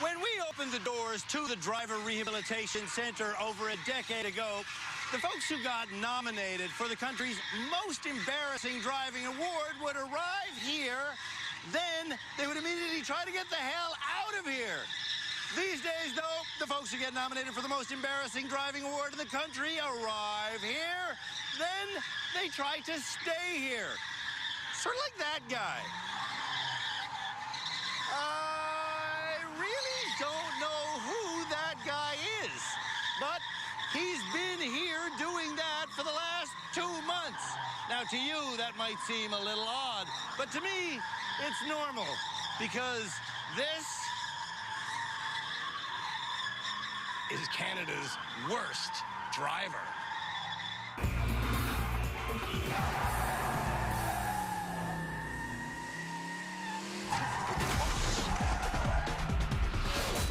When we opened the doors to the Driver Rehabilitation Center over a decade ago, the folks who got nominated for the country's most embarrassing driving award would arrive here. Then they would immediately try to get the hell out of here. These days, though, the folks who get nominated for the most embarrassing driving award in the country arrive here. Then they try to stay here. Sort of like that guy. I really don't know who that guy is, but he's been here doing that for the last 2 months. Now, to you, that might seem a little odd, but to me, it's normal, because this is Canada's worst driver.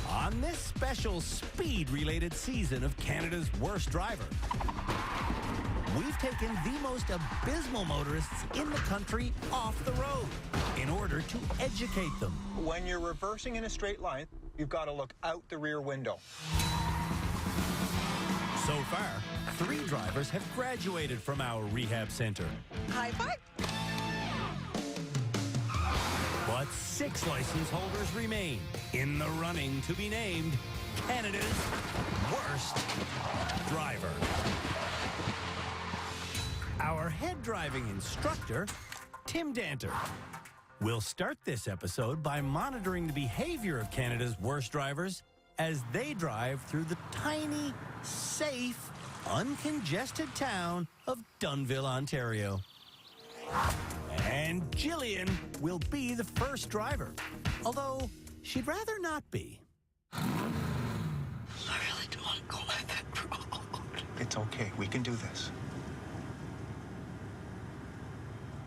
On this special speed-related season of Canada's Worst Driver, we've taken the most abysmal motorists in the country off the road in order to educate them. When you're reversing in a straight line, you've got to look out the rear window. So far, 3 drivers have graduated from our rehab center. High five. But 6 license holders remain in the running to be named Canada's worst driver. Our head driving instructor, Tim Danter, will start this episode by monitoring the behavior of Canada's worst drivers as they drive through the tiny, safe, uncongested town of Dunnville, Ontario. And Jillian will be the first driver, although she'd rather not be. I really don't want to go by that road. It's okay. We can do this.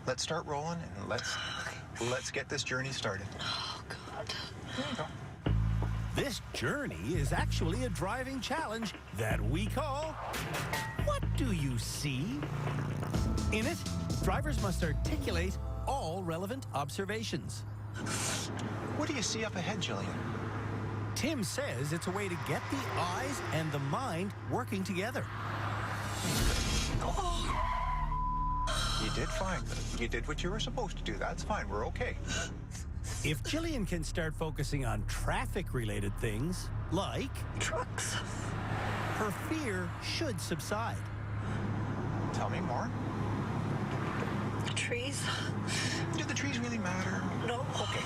Let's start rolling and let's get this journey started. Oh, God. There you go. This journey is actually a driving challenge that we call What Do You See? In it, drivers must articulate all relevant observations. What do you see up ahead, Jillian? Tim says it's a way to get the eyes and the mind working together. You did fine. You did what you were supposed to do. That's fine. We're okay. If Jillian can start focusing on traffic-related things, like Trucks. her fear should subside. Tell me more. The trees. Do the trees really matter? No. Okay.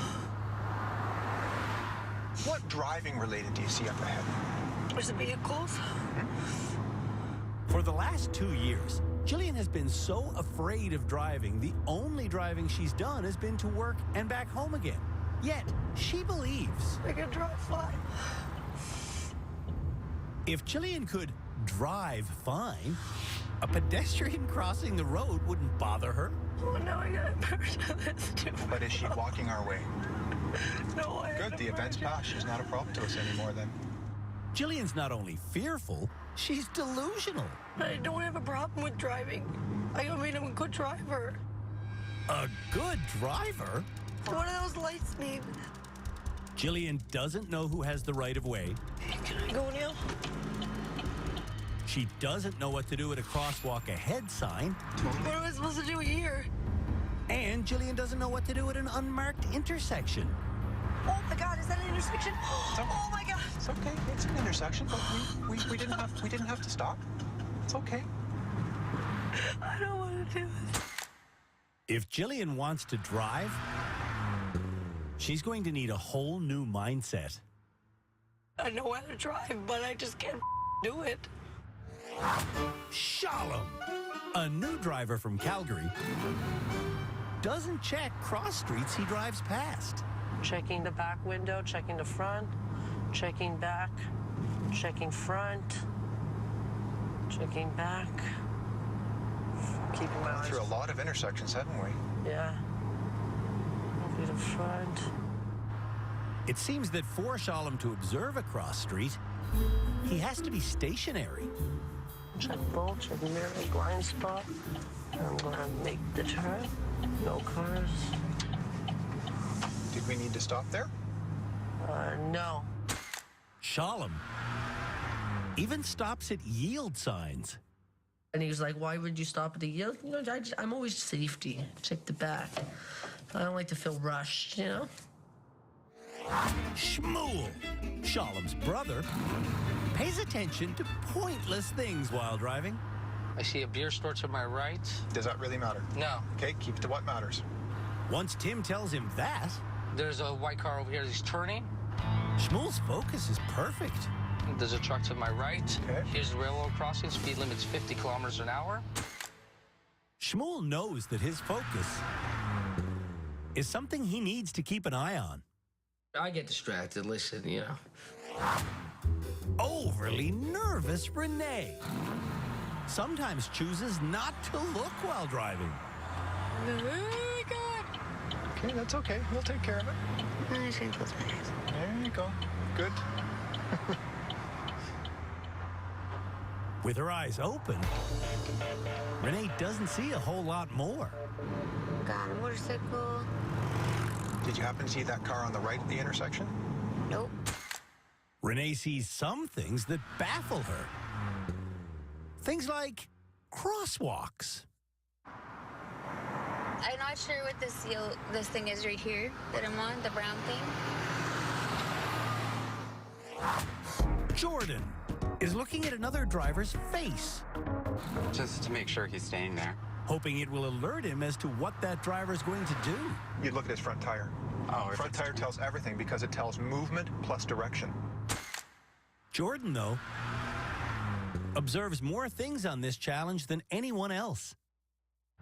What driving related do you see up ahead? There's the vehicles. For the last 2 years, Jillian has been so afraid of driving, the only driving she's done has been to work and back home again. Yet, she believes I can drive fine. if Jillian could drive fine, a pedestrian crossing the road wouldn't bother her. Oh, now I got embarrassed of this too. But is she walking our way? No, I Good, the event's passed. She's not a problem to us anymore then. Jillian's not only fearful, she's delusional. I don't have a problem with driving. I mean, I'm a good driver. A good driver? What do those lights mean? Jillian doesn't know who has the right of way. Can I go now? She doesn't know what to do at a crosswalk ahead sign. What am I supposed to do here? And Jillian doesn't know what to do at an unmarked intersection. Oh my God, is that an intersection? Oh my God. It's okay. It's an intersection, but we didn't have to stop. It's okay. I don't want to do this. If Jillian wants to drive, she's going to need a whole new mindset. I know how to drive, but I just can't do it. Shalom, a new driver from Calgary, doesn't check cross streets he drives past. Checking the back window, checking the front, checking back, checking front, checking back. Keeping my eyes. Through a lot of intersections, haven't we? Yeah. Looking to the front. It seems that for Shalom to observe a cross street, he has to be stationary. Check bolt, check mirror, blind spot. I'm gonna make the turn. No cars. Did we need to stop there? No. Shalom even stops at yield signs. And he was like, why would you stop at the yield? You know, I'm always safety. Check the back. I don't like to feel rushed, you know? Shmuel, Shalom's brother, pays attention to pointless things while driving. I see a beer store to my right. Does that really matter? No. Okay, keep to what matters. Once Tim tells him that, There's a white car over here. He's turning. Shmuel's focus is perfect. There's a truck to my right. Okay. Here's the railroad crossing. Speed limit's 50 kilometers an hour. Shmuel knows that his focus is something he needs to keep an eye on. I get distracted. Listen, you know. Overly nervous Renee sometimes chooses not to look while driving. Oh, God. Okay, that's okay. We'll take care of it. I'm just gonna close my eyes. There you go. Good. With her eyes open, Renee doesn't see a whole lot more. Got a motorcycle. Did you happen to see that car on the right at the intersection? Nope. Renee sees some things that baffle her. Things like crosswalks. I'm not sure what this thing is right here that I'm on, the brown thing. Jordan is looking at another driver's face, Just to make sure he's staying there. hoping it will alert him as to what that driver's going to do. You look at his front tire. Oh, if Front it's- tire tells everything because it tells movement plus direction. Jordan, though, observes more things on this challenge than anyone else.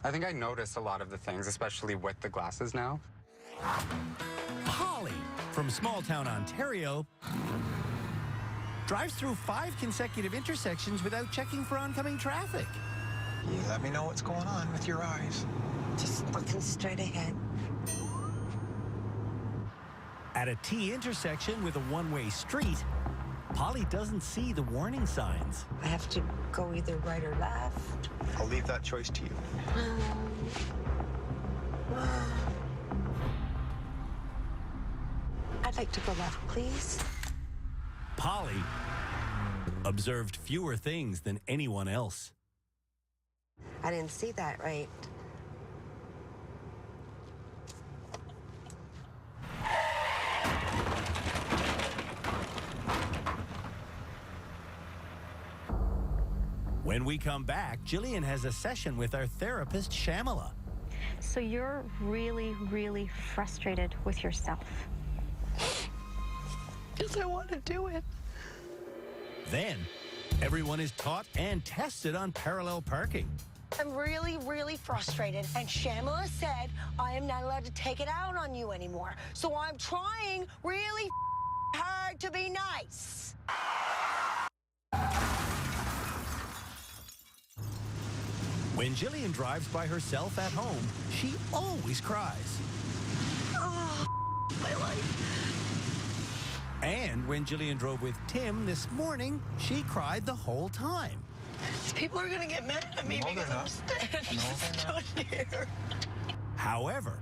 I think I notice a lot of the things, especially with the glasses now. Holly, from small town Ontario, drives through 5 consecutive intersections without checking for oncoming traffic. You let me know what's going on with your eyes. Just looking straight ahead. At a T intersection with a one-way street, Polly doesn't see the warning signs. I have to go either right or left. I'll leave that choice to you. I'd like to go left, please. Polly observed fewer things than anyone else. I didn't see that right. When we come back, Jillian has a session with our therapist, Shamala. So you're really, really frustrated with yourself. Because I want to do it. Then, everyone is taught and tested on parallel parking. I'm really, really frustrated, and Shamala said I am not allowed to take it out on you anymore. So I'm trying really hard to be nice. When Jillian drives by herself at home, she always cries. My life. And when Jillian drove with Tim this morning, she cried the whole time. People are gonna get mad at me No, they're because I'm not. standing No, they're stood here. However,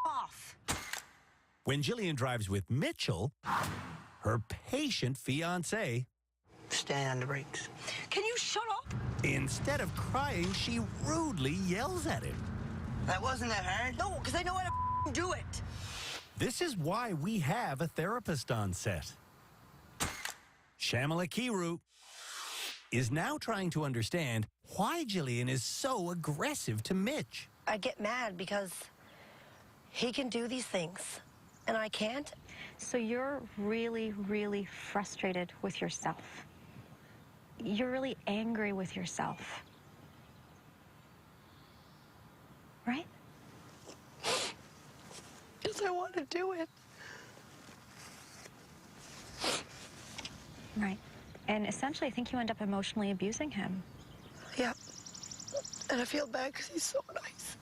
Off. when Jillian drives with Mitchell, her patient fiancé, Stand on the brakes. Can you shut up? instead of crying, she rudely yells at him. That wasn't that hard. No, because I know how to do it. This is why we have a therapist on set. Shamala Kiru is now trying to understand why Jillian is so aggressive to Mitch. I get mad because he can do these things, and I can't. So you're really, really frustrated with yourself. You're really angry with yourself. Right? Because I want to do it. Right. And essentially, I think you end up emotionally abusing him. Yep. And I feel bad because he's so nice.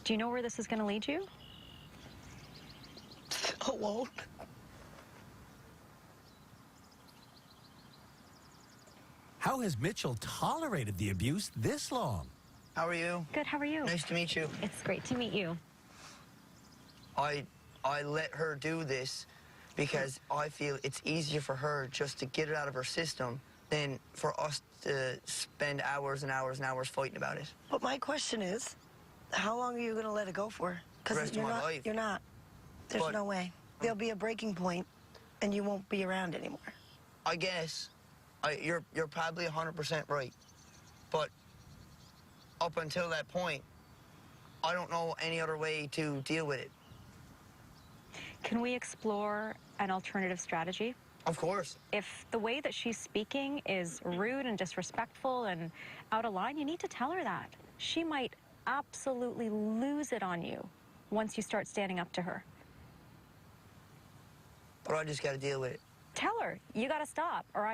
Do you know where this is going to lead you? Alone. How has Mitchell tolerated the abuse this long? How are you? Good, how are you? Nice to meet you. It's great to meet you. I let her do this Because I feel it's easier for her just to get it out of her system than for us to spend hours and hours and hours fighting about it. But my question is, how long are you going to let it go for? The rest of you're my not. life. You're not. There's But- no way. There'll be a breaking point, and you won't be around anymore. I guess you're probably 100% right. But up until that point, I don't know any other way to deal with it. Can we explore an alternative strategy? Of course. If the way that she's speaking is rude and disrespectful and out of line, you need to tell her that. She might absolutely lose it on you once you start standing up to her. But I just got to deal with it. Tell her, you got to stop, or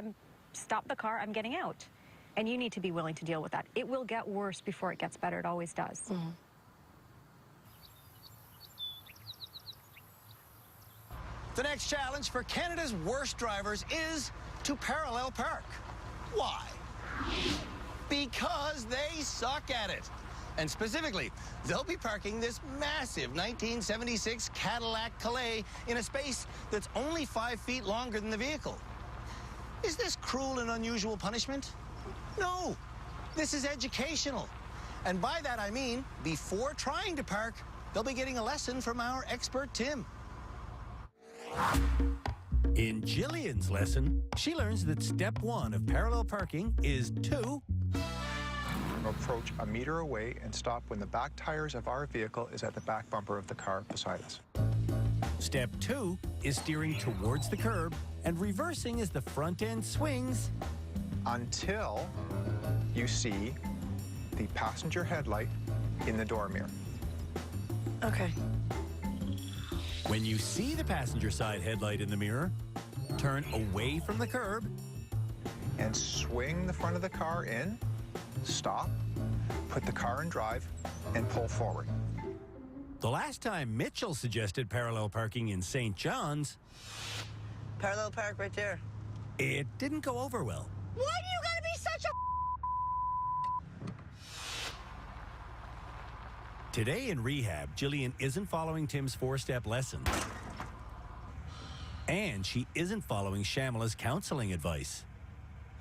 stop the car, I'm getting out. And you need to be willing to deal with that. It will get worse before it gets better. It always does. Mm-hmm. The next challenge for Canada's worst drivers is to parallel park. Why? Because they suck at it. And specifically, they'll be parking this massive 1976 Cadillac Calais in a space that's only 5 feet longer than the vehicle. Is this cruel and unusual punishment? No. This is educational. And by that I mean, before trying to park, they'll be getting a lesson from our expert Tim. In Jillian's lesson, she learns that step 1 of parallel parking is to Approach a meter away and stop when the back tires of our vehicle is at the back bumper of the car beside us. Step 2 is steering towards the curb and reversing as the front end swings. Until you see the passenger headlight in the door mirror. Okay. When you see the passenger side headlight in the mirror, turn away from the curb And swing the front of the car in, stop, put the car in drive, and pull forward. The last time Mitchell suggested parallel parking in St. John's, Parallel park right there. it didn't go over well. Why do you gotta be such a... Today in rehab, Jillian isn't following Tim's 4-step lesson. And she isn't following Shamala's counseling advice.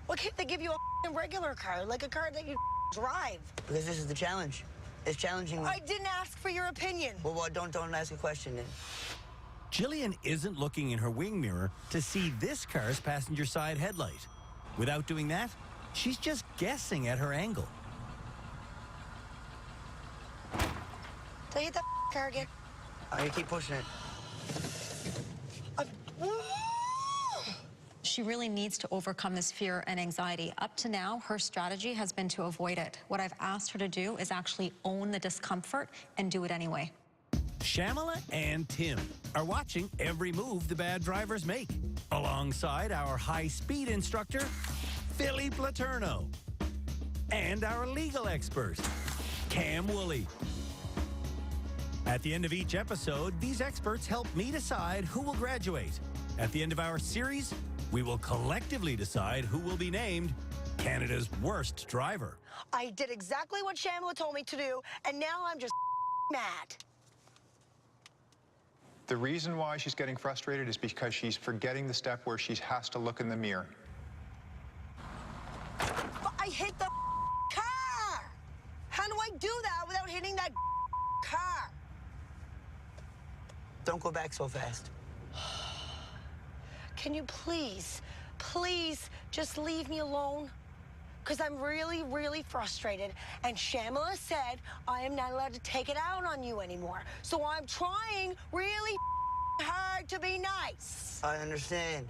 Why can't they give you a regular car, like a car that you drive? Because this is the challenge. It's challenging me. I didn't ask for your opinion. Well, don't ask a question then. Jillian isn't looking in her wing mirror to see this car's passenger side headlight. Without doing that, she's just guessing at her angle. Did I hit that car again? You keep pushing it. She really needs to overcome this fear and anxiety. Up to now, her strategy has been to avoid it. What I've asked her to do is actually own the discomfort and do it anyway. Shamala and Tim are watching every move the bad drivers make, alongside our high-speed instructor, Philly Platerno, and our legal expert, Cam Woolley. At the end of each episode, these experts help me decide who will graduate. At the end of our series, we will collectively decide who will be named Canada's worst driver. I did exactly what Shamala told me to do, and now I'm just mad. The reason why she's getting frustrated is because she's forgetting the step where she has to look in the mirror. But I hit the car! How do I do that without hitting that car? Don't go back so fast. Can you please just leave me alone? Because I'm really, really frustrated. And Shamala said I am not allowed to take it out on you anymore. So I'm trying really hard to be nice. I understand.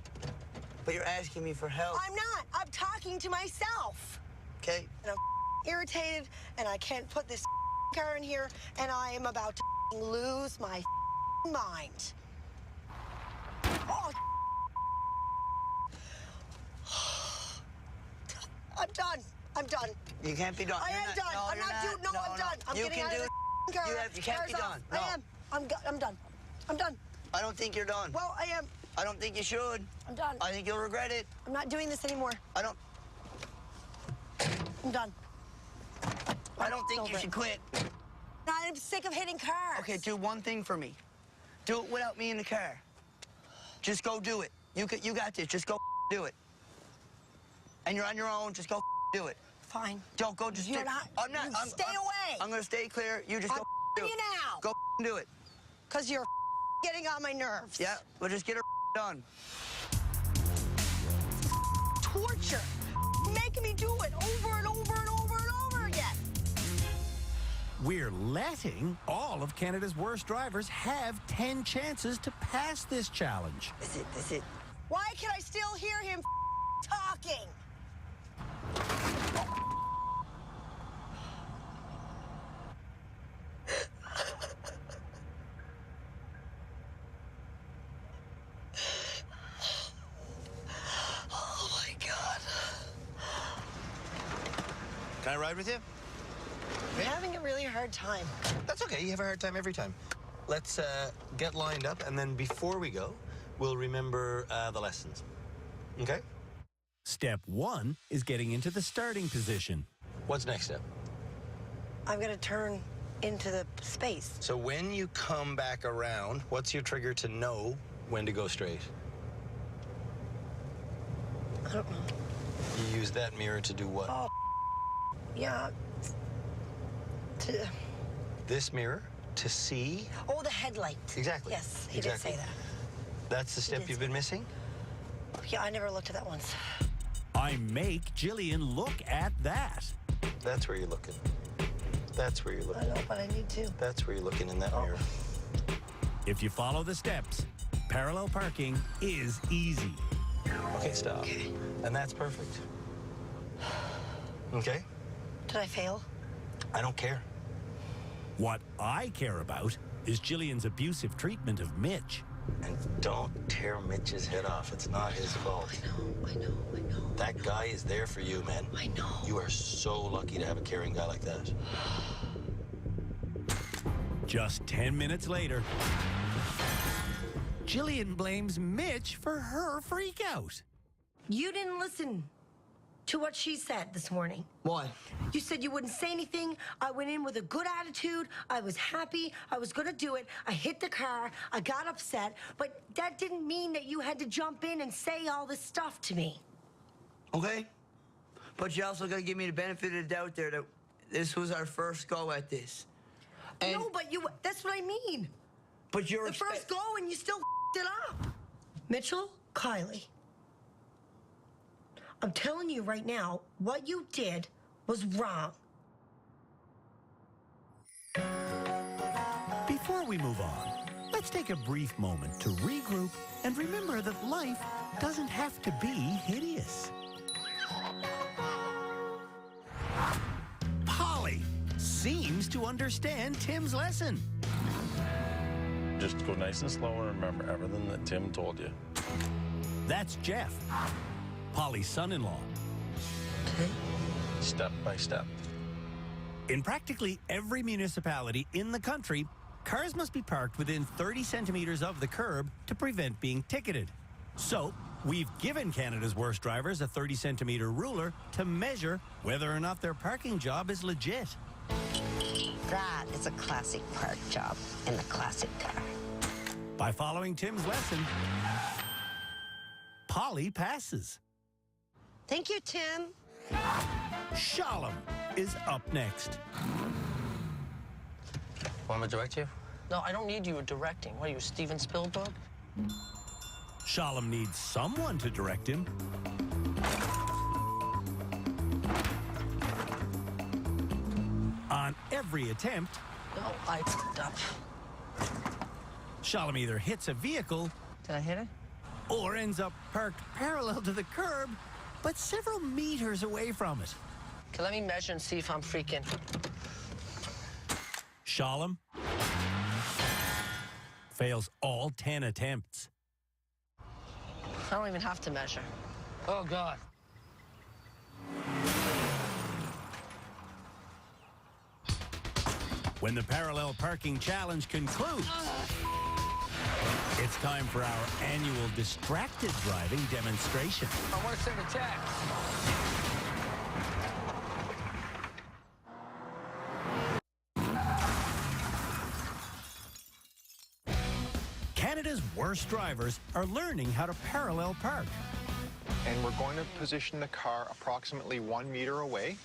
But you're asking me for help. I'm not. I'm talking to myself. Okay? And I'm irritated, and I can't put this car in here, and I am about to lose my mind. Oh, I'm done. I'm done. You can't be done. I am done. No, I'm you're not doing. No, I'm done. I'm You getting can out do of the car. You can't be Car's done. off. No. I am. I'm done. I'm done. I don't think you're done. Well, I am. I don't think you should. I'm done. I think you'll regret it. I'm not doing this anymore. I don't I'm done. think you should quit. I'm sick of hitting cars. Okay, do one thing for me. Do it without me in the car. Just go do it. You got this. Just go do it. And you're on your own. Just go do it. Fine. Don't go. Just You're do not. I'm not. Stay away. I'm gonna stay clear. You just I'm go do you it. now. Go do it. Because you're getting on my nerves. Yeah. We'll just get her done. Torture. Making me do it over and over and over and over again. We're letting all of Canada's worst drivers have 10 chances to pass this challenge. That's it. Why can I still hear him talking? Oh my God. Can I ride with you? I'm having a really hard time. That's okay. You have a hard time every time. Let's get lined up, and then before we go, we'll remember the lessons. Okay? Step 1 is getting into the starting position. What's next step? I'm going to turn into the space. So when you come back around, what's your trigger to know when to go straight? I don't know. You use that mirror to do what? Oh, yeah. This mirror to see? Oh, the headlight. Exactly. Yes, he Exactly. did say that. That's the step did you've say been missing? Yeah, I never looked at that once. I make Jillian look at that. That's where you're looking. That's where you're I looking. know, but I need to. That's where you're looking in that mirror. If you follow the steps, parallel parking is easy. Okay, stop. Okay. And that's perfect. Okay? Did I fail? I don't care. What I care about is Jillian's abusive treatment of Mitch. And don't tear Mitch's head off. It's not his fault. I know. That guy is there for you, man. I know. You are so lucky to have a caring guy like that. Just 10 minutes later, Jillian blames Mitch for her freakout. You didn't listen to what she said this morning. Why? You said you wouldn't say anything. I went in with a good attitude. I was happy. I was going to do it. I hit the car. I got upset. But that didn't mean that you had to jump in and say all this stuff to me. Okay. But you also got to give me the benefit of the doubt there that this was our first go at this. And, No, but that's what I mean. But you're The first go and you still it up. Mitchell, Kylie, I'm telling you right now, what you did was wrong. Before we move on, let's take a brief moment to regroup and remember that life doesn't have to be hideous. Polly seems to understand Tim's lesson. Just go nice and slow and remember everything that Tim told you. That's Jeff, Polly's son-in-law. Step by step. In practically every municipality in the country, cars must be parked within 30 centimeters of the curb to prevent being ticketed. So, we've given Canada's worst drivers a 30-centimeter ruler to measure whether or not their parking job is legit. That is a classic park job in the classic car. By following Tim's lesson, Polly passes. Thank you, Tim. Shalom is up next. Want me to direct you? No, I don't need you directing. What are you, Steven Spielberg? Shalom needs someone to direct him. On every attempt, No, I fucked up. Shalom either hits a vehicle Did I hit it? or ends up parked parallel to the curb, but several meters away from it. Okay, let me measure and see if I'm freaking. Shalom fails all 10 attempts. I don't even have to measure. Oh, God. When the parallel parking challenge concludes, it's time for our annual distracted driving demonstration. I want to send a text. Canada's worst drivers are learning how to parallel park. And we're going to position the car approximately 1 meter away.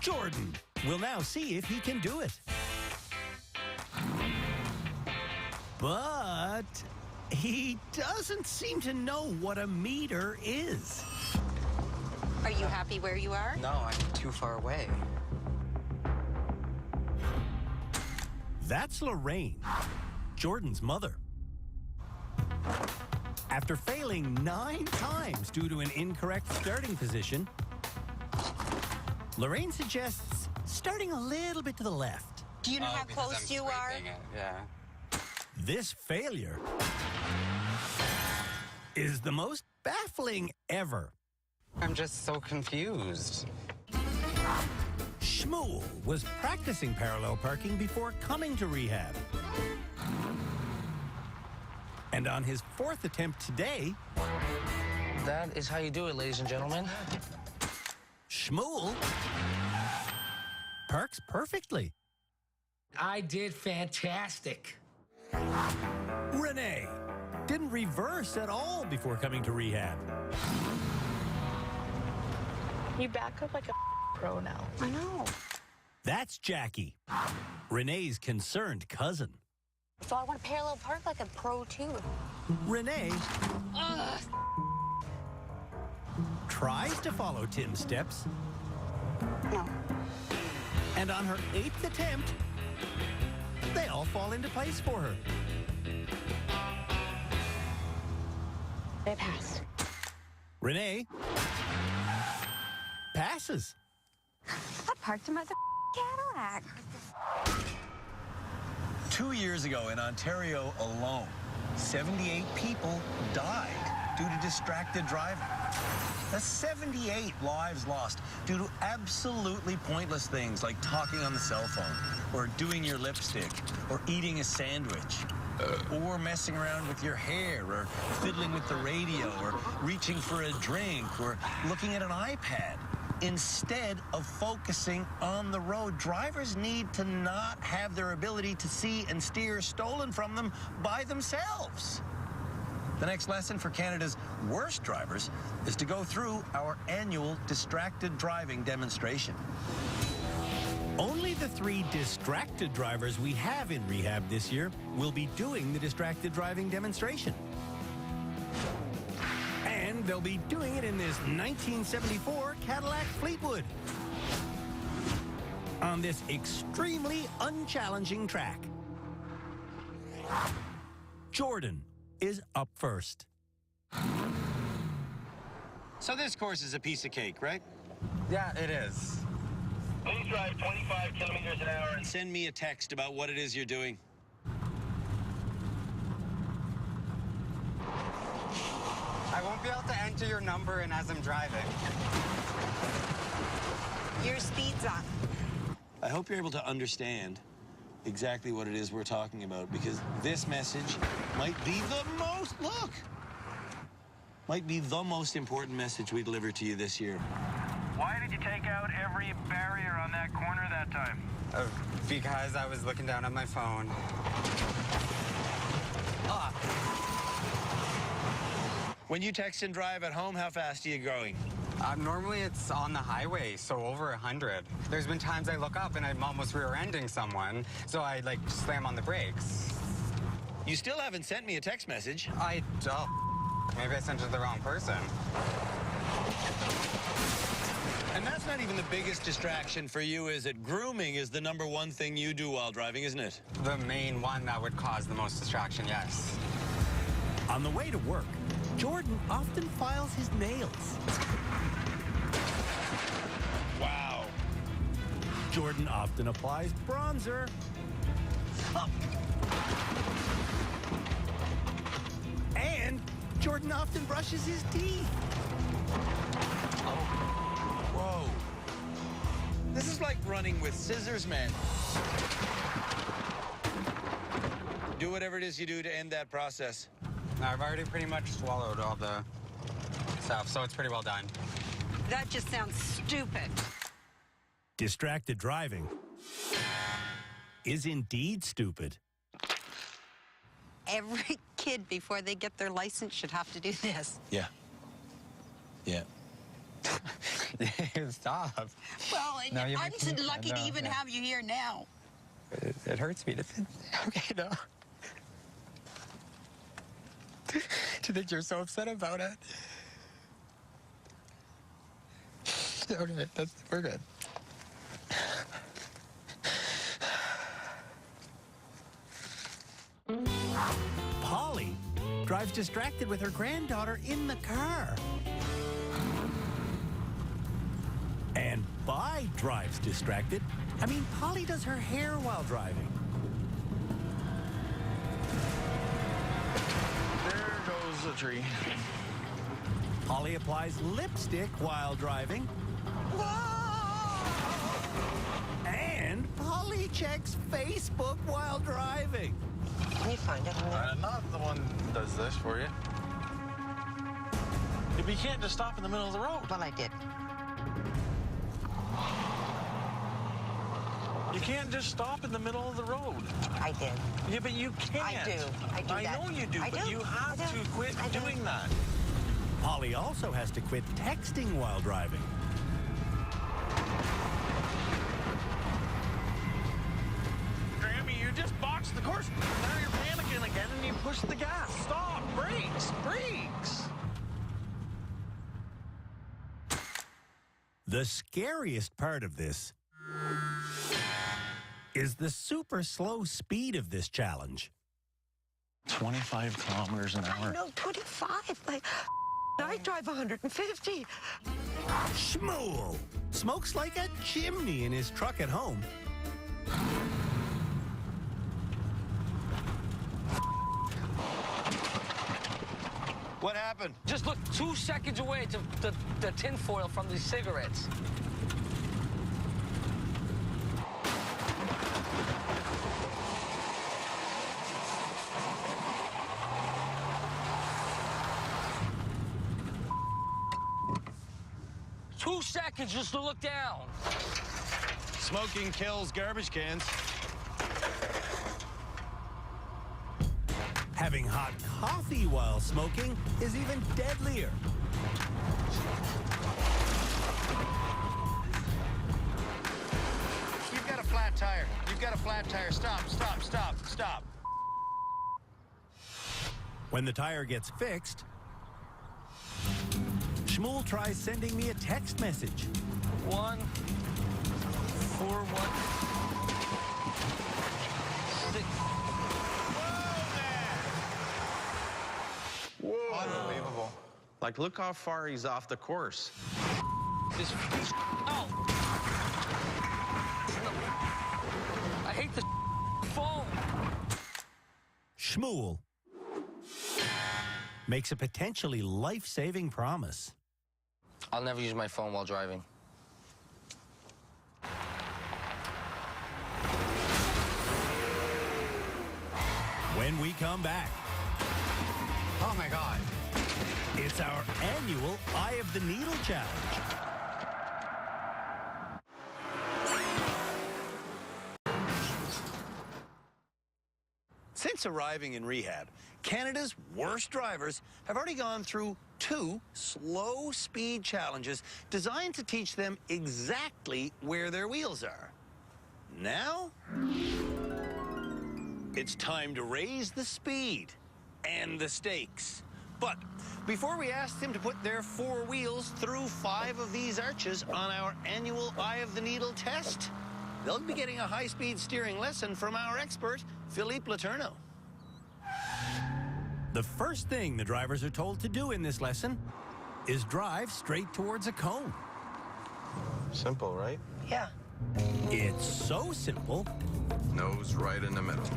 Jordan will now see if he can do it. But he doesn't seem to know what a meter is. Are you happy where you are? No, I'm too far away. That's Lorraine, Jordan's mother. After failing 9 times due to an incorrect starting position, Lorraine suggests starting a little bit to the left. Do you know how close you are? Yeah. This failure is the most baffling ever. I'm just so confused. Shmuel was practicing parallel parking before coming to rehab. And on his 4th attempt today, That is how you do it, ladies and gentlemen. Shmuel parks perfectly. I did fantastic. Renee didn't reverse at all before coming to rehab. You back up like a pro now. I know. That's Jackie, Renee's concerned cousin. So I want to parallel park like a pro too. Renee tries to follow Tim's steps. No. And on her 8th attempt, they all fall into place for her. They passed. Renee passes. I parked him as a Cadillac. 2 years ago in Ontario alone, 78 people died due to distracted driving. That's 78 lives lost due to absolutely pointless things like talking on the cell phone, or doing your lipstick, or eating a sandwich, or messing around with your hair, or fiddling with the radio, or reaching for a drink, or looking at an iPad. Instead of focusing on the road, drivers need to not have their ability to see and steer stolen from them by themselves. The next lesson for Canada's worst drivers is to go through our annual distracted driving demonstration. Only the 3 distracted drivers we have in rehab this year will be doing the distracted driving demonstration. And they'll be doing it in this 1974 Cadillac Fleetwood on this extremely unchallenging track. Jordan is up first. So this course is a piece of cake, right? Yeah, it is. Please drive 25 kilometers an hour and send me a text about what it is you're doing. I won't be able to enter your number in as I'm driving. Your speed's up. I hope you're able to understand exactly what it is we're talking about, because this message might be the most important message we deliver to you this year. Why did you take out every barrier on that corner that time? Because I was looking down at my phone. When you text and drive at home, how fast are you going? Normally it's on the highway, so over 100. There's been times I look up and I'm almost rear-ending someone, so I like slam on the brakes. You still haven't sent me a text message. Maybe I sent it to the wrong person. And that's not even the biggest distraction for you, is it? Grooming is the #1 thing you do while driving, isn't it? The main one that would cause the most distraction, yes. On the way to work, Jordan often files his nails. Wow. Jordan often applies bronzer. And Jordan often brushes his teeth. Whoa. This is like running with scissors, man. Do whatever it is you do to end that process. I've already pretty much swallowed all the stuff, so it's pretty well done. That just sounds stupid. Distracted driving is indeed stupid. every kid before they get their license should have to do this. Yeah. Yeah. Stop. Well, No, you're I'm making- lucky no, to even yeah. have you here now. It hurts me to think. Okay, no. To think you're so upset about it. Okay, we're good. Polly drives distracted with her granddaughter in the car. And Vi drives distracted. I mean, Polly does her hair while driving. There goes the tree. Polly applies lipstick while driving. And Polly checks Facebook while driving. Can you find it? I'm not the one that does this for you. If you can't just stop in the middle of the road. Well, I did. You can't just stop in the middle of the road. I did. Yeah, but you can't. I do. I do I that. know you do, I but do. you have I do. to quit I do. doing that. Polly also has to quit texting while driving. Grammy, you just botched the course. Now you're panicking again and you push the gas. Stop. Brakes. Brakes. The scariest part of this is the super slow speed of this challenge. 25 kilometers an hour. No, 25. Like, I drive 150. Shmuel smokes like a chimney in his truck at home. What happened? Just look 2 seconds away to the tinfoil from these cigarettes. Seconds just to look down. Smoking kills garbage cans. Having hot coffee while smoking is even deadlier. You've got a flat tire. You've got a flat tire. Stop, stop, stop, stop. When the tire gets fixed, Shmuel tries sending me a text message. 141. Whoa. Unbelievable. Like, look how far he's off the course. Oh. I hate the phone. Shmuel makes a potentially life-saving promise. I'll never use my phone while driving. When we come back, Oh my God. it's our annual Eye of the Needle Challenge. Since arriving in rehab, Canada's worst drivers have already gone through 2 slow speed challenges designed to teach them exactly where their wheels are. Now, it's time to raise the speed and the stakes. But before we ask them to put their 4 wheels through 5 of these arches on our annual Eye of the Needle test, they'll be getting a high-speed steering lesson from our expert, Philippe Letourneau. The first thing the drivers are told to do in this lesson is drive straight towards a cone. Simple, right? Yeah. It's so simple, Nose right in the middle.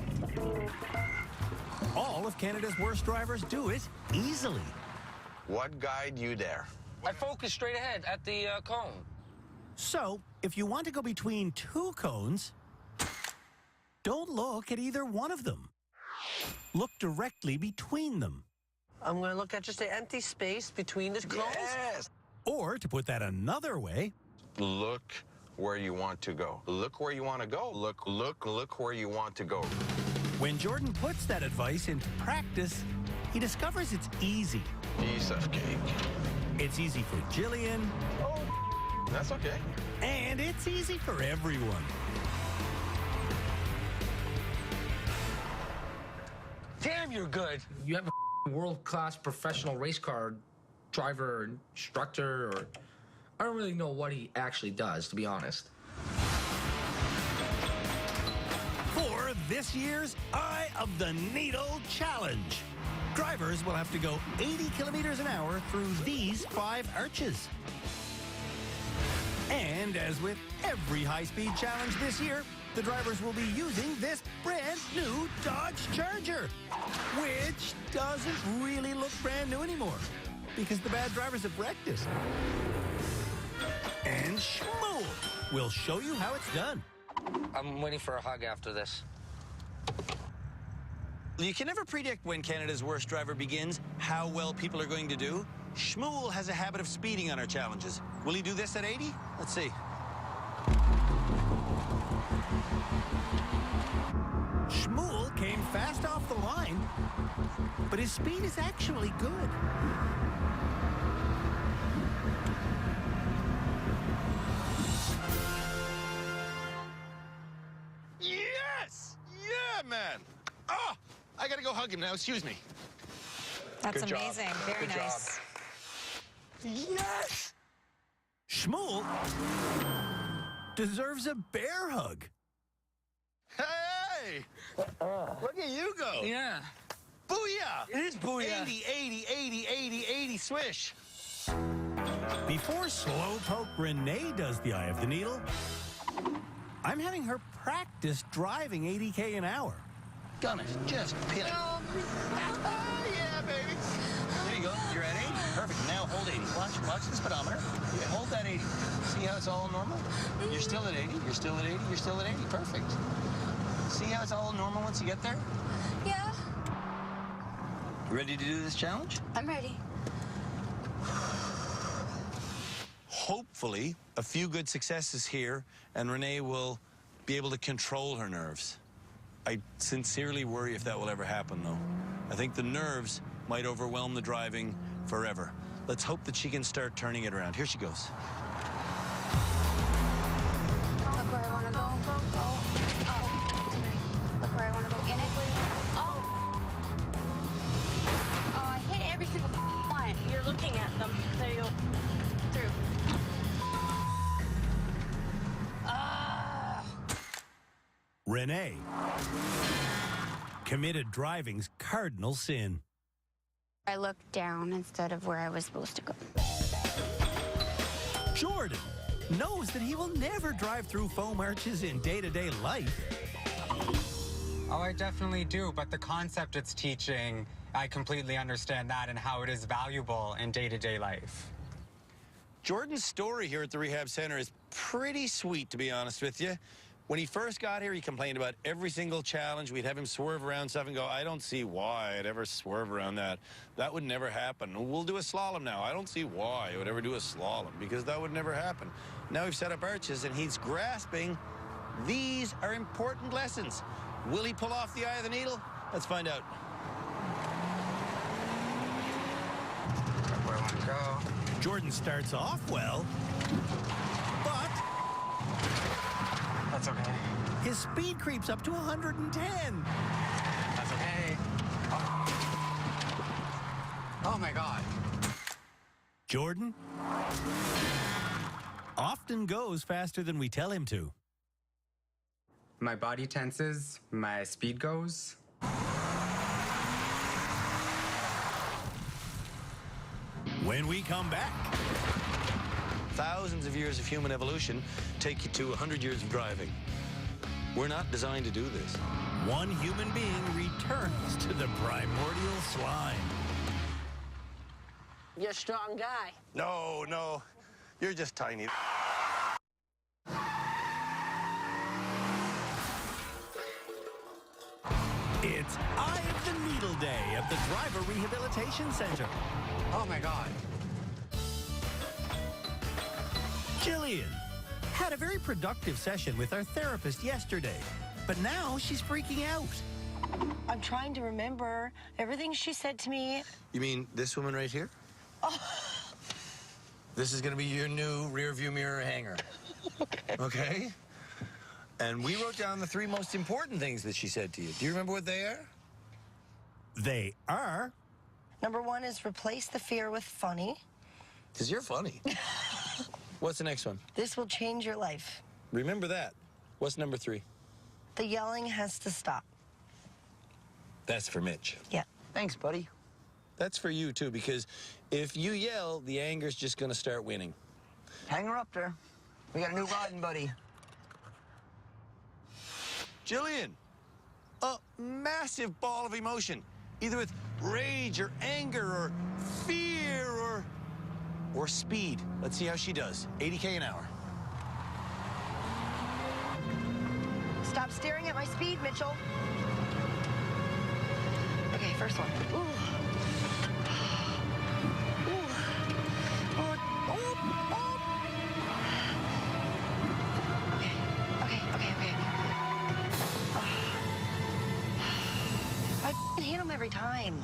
all of Canada's worst drivers do it easily. What guide you there? I focus straight ahead at the cone. So, if you want to go between 2 cones, don't look at either one of them. Look directly between them. I'm going to look at just the empty space between the cones. Yes. Or, to put that another way, Look where you want to go. Look where you want to go. Look where you want to go. When Jordan puts that advice into practice, he discovers it's easy. Piece of cake. It's easy for Jillian. Oh, that's okay. And it's easy for everyone. Damn, you're good. You have a world-class professional race car driver or instructor, or I don't really know what he actually does, to be honest. For this year's Eye of the Needle Challenge, drivers will have to go 80 kilometers an hour through these 5 arches. And as with every high-speed challenge this year, the drivers will be using this brand new Dodge Charger, which doesn't really look brand new anymore because the bad drivers have wrecked it. And Shmuel will show you how it's done. I'm waiting for a hug after this. You can never predict when Canada's worst driver begins how well people are going to do. Shmuel has a habit of speeding on our challenges. Will he do this at 80? Let's see. Shmuel came fast off the line, but his speed is actually good. Yes! Yeah, man! Oh, I gotta go hug him now. Excuse me. That's Good job. amazing. Very Good nice. Yes! Shmuel deserves a bear hug. Hey! Look at you go. Yeah. Booyah! It is booyah. 80, 80, 80, 80, 80, swish. Before Slowpoke Renee does the Eye of the Needle, I'm having her practice driving 80K an hour. Gonna just pin it. Yeah, baby. There you go. You're at 80. Perfect. Now hold 80. Watch the speedometer. Yeah, hold that 80. See how it's all normal? You're still at 80. You're still at 80. You're still at 80. Perfect. See how it's all normal once you get there? Yeah, You ready to do this challenge? I'm ready. Hopefully, a few good successes here, and Renee will be able to control her nerves. I sincerely worry if that will ever happen, though. I think the nerves might overwhelm the driving forever. Let's hope that she can start turning it around. Here she goes. Look where I want to go. Oh. Look where I want to go. In it. Oh. Oh, I hit every single one. You're looking at them. There you go. Through. Renee committed driving's cardinal sin. I looked down instead of where I was supposed to go. Jordan knows that he will never drive through foam arches in day-to-day life. Oh, I definitely do, but the concept it's teaching, I completely understand that and how it is valuable in day-to-day life. Jordan's story here at the rehab center is pretty sweet, to be honest with you. When he first got here, he complained about every single challenge. We'd have him swerve around stuff and go, I don't see why I'd ever swerve around that. That would never happen. We'll do a slalom now. I don't see why I would ever do a slalom, because that would never happen. Now we've set up arches, and he's grasping these are important lessons. Will he pull off the Eye of the Needle? Let's find out. Where I want to go. Jordan starts off well, but That's okay. his speed creeps up to 110. That's okay. Oh my God. Jordan often goes faster than we tell him to. My body tenses, my speed goes. When we come back, Thousands of years of human evolution take you to 100 years of driving. We're not designed to do this. one human being returns to the primordial slime. You're a strong guy. No, no, you're just tiny. It's Eye of the Needle Day at the Driver Rehabilitation Center. Oh my God. Jillian had a very productive session with our therapist yesterday, but now she's freaking out. I'm trying to remember everything she said to me. You mean this woman right here? Oh. This is gonna be your new rear view mirror hanger. Okay? And we wrote down the 3 most important things that she said to you. Do you remember what they are? They are... Number 1 is replace the fear with funny. Because you're funny. What's the next one? This will change your life. Remember that. What's number 3? The yelling has to stop. That's for Mitch. Yeah. Thanks, buddy. That's for you, too, because if you yell, the anger's just gonna start winning. Hang her up there. We got a new riding buddy. Jillian, a massive ball of emotion, either with rage or anger or fear or speed. Let's see how she does. 80K an hour. Stop staring at my speed, Mitchell. Okay, first one. Ooh. Ooh. Oh, oh, oh. Okay. I hit him every time.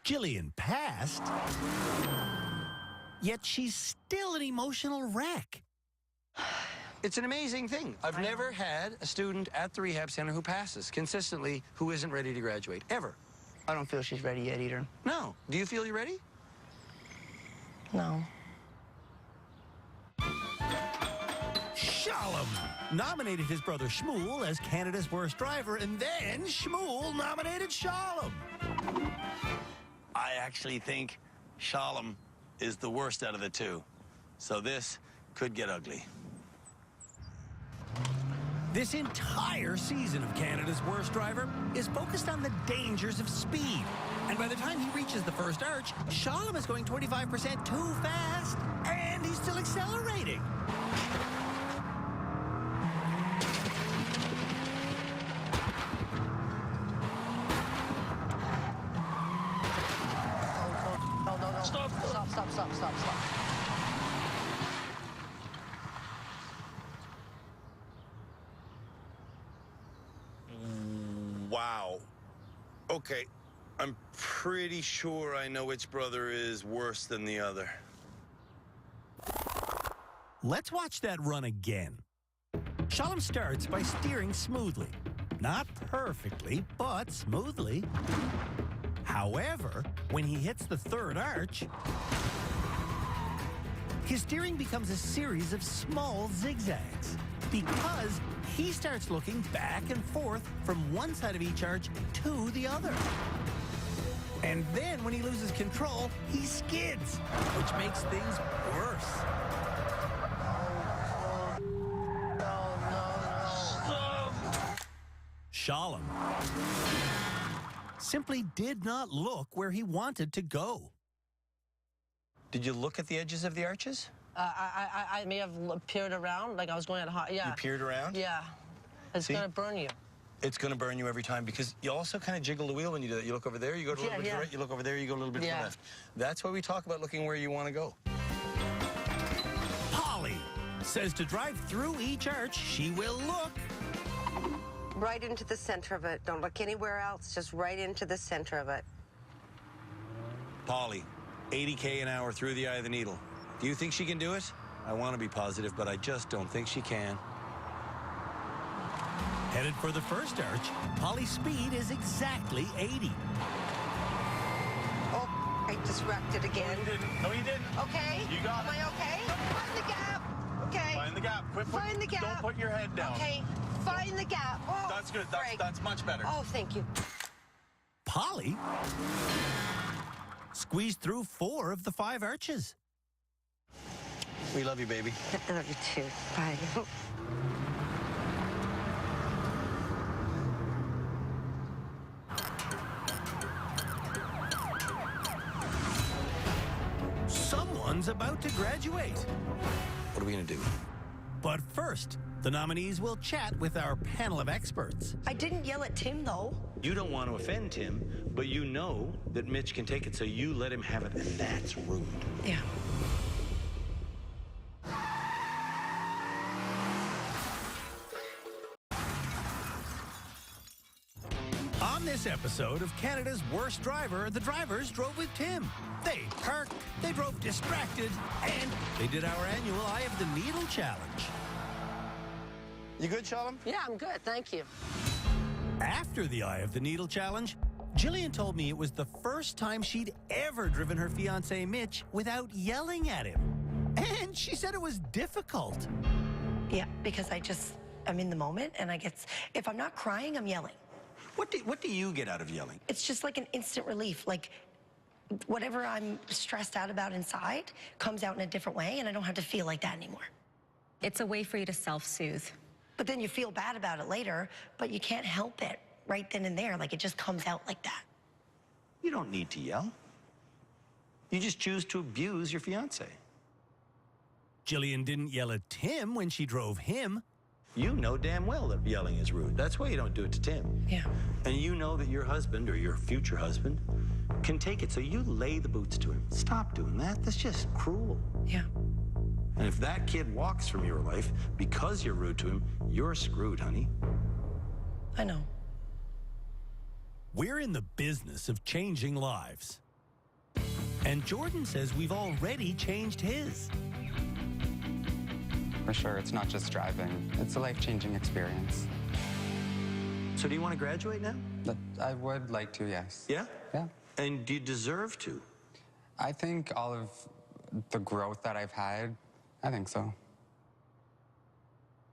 Jillian passed, yet she's still an emotional wreck. It's an amazing thing. I've never had a student at the rehab center who passes consistently who isn't ready to graduate, ever. I don't feel she's ready yet either. No. Do you feel you're ready? No. Shalom nominated his brother Shmuel as Canada's worst driver, and then Shmuel nominated Shalom. I actually think Shalom is the worst out of the 2. So this could get ugly. This entire season of Canada's Worst Driver is focused on the dangers of speed. And by the time he reaches the first arch, Shalom is going 25% too fast, and he's still accelerating. No. Stop. Wow. Okay, I'm pretty sure I know which brother is worse than the other. Let's watch that run again. Shalom starts by steering smoothly. Not perfectly, but smoothly. However, when he hits the third arch, his steering becomes a series of small zigzags because he starts looking back and forth from one side of each arch to the other. And then when he loses control, he skids, which makes things worse. Shalom simply did not look where he wanted to go. Did you look at the edges of the arches? I may have peered around like I was going at hot. Yeah. You peered around? Yeah. It's See? going to burn you. It's going to burn you every time because you also kind of jiggle the wheel when you do that. You look over there, you go a little bit to the right, you look over there, you go a little bit to the left. That's why we talk about looking where you want to go. Polly says to drive through each arch, she will look right into the center of it. Don't look anywhere else, just right into the center of it. Polly, 80K an hour through the eye of the needle. Do you think she can do it? I want to be positive, but I just don't think she can. Headed for the first arch, Polly's speed is exactly 80. Oh, I just wrecked it again. No, you didn't. Okay. You got Am I okay? Find the gap. Okay. Find the gap. Find the gap. Don't put your head down. Okay. Find the gap. Oh, That's good. break. That's much better. Oh, thank you. Polly squeezed through 4 of the 5 arches. We love you, baby. I love you too. Bye. Someone's about to graduate. What are we going to do? But first, the nominees will chat with our panel of experts. I didn't yell at Tim, though. You don't want to offend Tim, but you know that Mitch can take it, so you let him have it, and that's rude. Yeah. this episode of Canada's Worst Driver, the drivers drove with Tim. They parked, they drove distracted, and they did our annual Eye of the Needle challenge. You good, Shalom? Yeah, I'm good. Thank you. After the Eye of the Needle challenge, Jillian told me it was the first time she'd ever driven her fiancé Mitch without yelling at him. And she said it was difficult. Yeah, because I'm in the moment, and if I'm not crying, I'm yelling. What do you get out of yelling? It's just like an instant relief. Like, whatever I'm stressed out about inside comes out in a different way, and I don't have to feel like that anymore. It's a way for you to self-soothe. But then you feel bad about it later, but you can't help it right then and there. Like, it just comes out like that. You don't need to yell. You just choose to abuse your fiancé. Jillian didn't yell at Tim when she drove him. You know damn well that yelling is rude. That's why you don't do it to Tim. Yeah. And you know that your husband, or your future husband, can take it, so you lay the boots to him. Stop doing that. That's just cruel. Yeah. And if that kid walks from your life because you're rude to him, you're screwed, honey. I know. We're in the business of changing lives. And Jordan says we've already changed his. For sure, it's not just driving. It's a life-changing experience. So do you want to graduate now? I would like to, yes. Yeah? Yeah. And do you deserve to? I think all of the growth that I've had, I think so.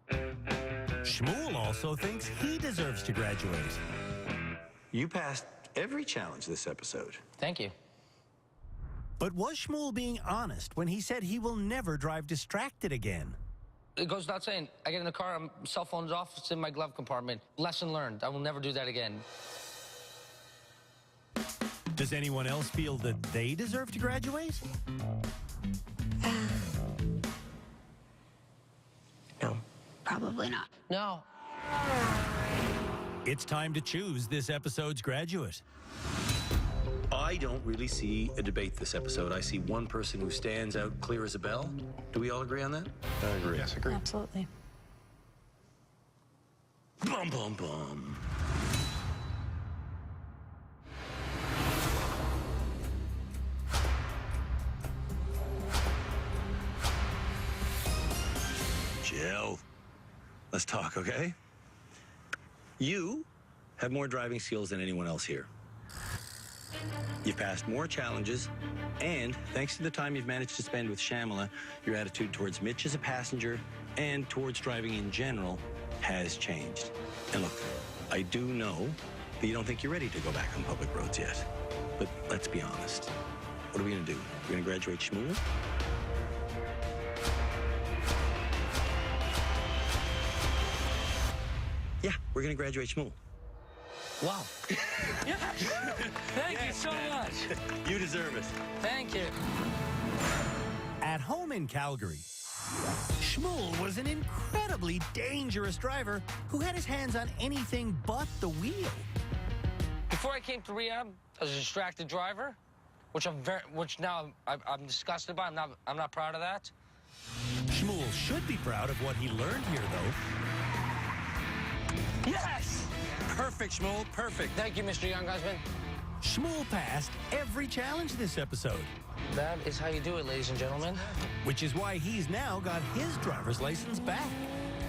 Shmuel also thinks he deserves to graduate. You passed every challenge this episode. Thank you. But was Shmuel being honest when he said he will never drive distracted again? It goes without saying, I get in the car, cell phone's off, it's in my glove compartment. Lesson learned. I will never do that again. Does anyone else feel that they deserve to graduate? No. Probably not. No. It's time to choose this episode's graduate. I don't really see a debate this episode. I see one person who stands out clear as a bell. Do we all agree on that? I agree. Yes, agree. Absolutely. Bum, bum, bum. Jill, let's talk, okay? You have more driving skills than anyone else here. You've passed more challenges, and thanks to the time you've managed to spend with Shamala, your attitude towards Mitch as a passenger and towards driving in general has changed. And look, I do know that you don't think you're ready to go back on public roads yet. But let's be honest. What are we gonna do? We're gonna graduate Shmuel? Yeah, we're gonna graduate Shmuel. Wow. Yes. Thank you so much. You deserve it. Thank you. At home in Calgary, Shmuel was an incredibly dangerous driver who had his hands on anything but the wheel. Before I came to rehab, I was a distracted driver, which now I'm disgusted by. I'm not proud of that. Shmuel should be proud of what he learned here, though. Yes! Perfect, Shmuel, perfect. Thank you, Mr. Young Husband. Shmuel passed every challenge this episode. That is how you do it, ladies and gentlemen. Which is why he's now got his driver's license back.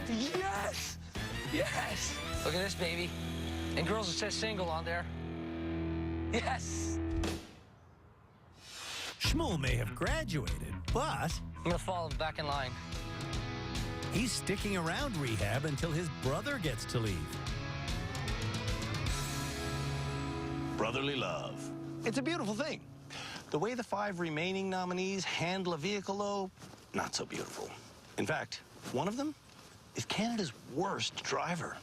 Yes! Yes! Look at this, baby. And girls, it says single on there. Yes! Shmuel may have graduated, but I'm gonna fall back in line. He's sticking around rehab until his brother gets to leave. Brotherly love. It's a beautiful thing. The way the 5 remaining nominees handle a vehicle, though, not so beautiful. In fact, one of them is Canada's worst driver.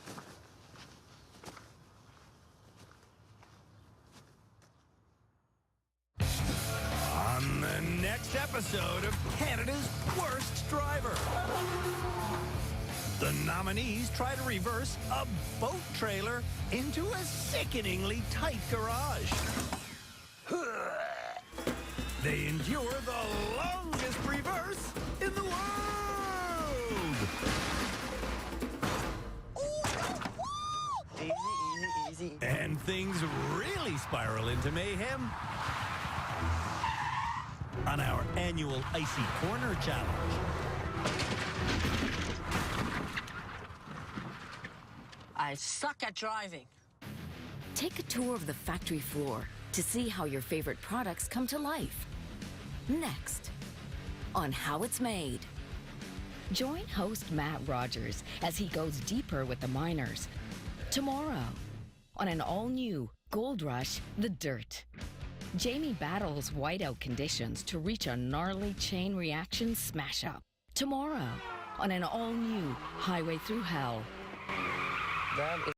On the next episode of Canada's Worst Driver, the nominees try to reverse a boat trailer into a sickeningly tight garage. They endure the longest reverse in the world. Easy, easy, easy. And things really spiral into mayhem on our annual Icy Corner Challenge. I suck at driving. Take a tour of the factory floor to see how your favorite products come to life. Next, on How It's Made. Join host Matt Rogers as he goes deeper with the miners. Tomorrow, on an all-new Gold Rush, The Dirt. Jamie battles whiteout conditions to reach a gnarly chain reaction smash-up. Tomorrow, on an all-new Highway Through Hell. That is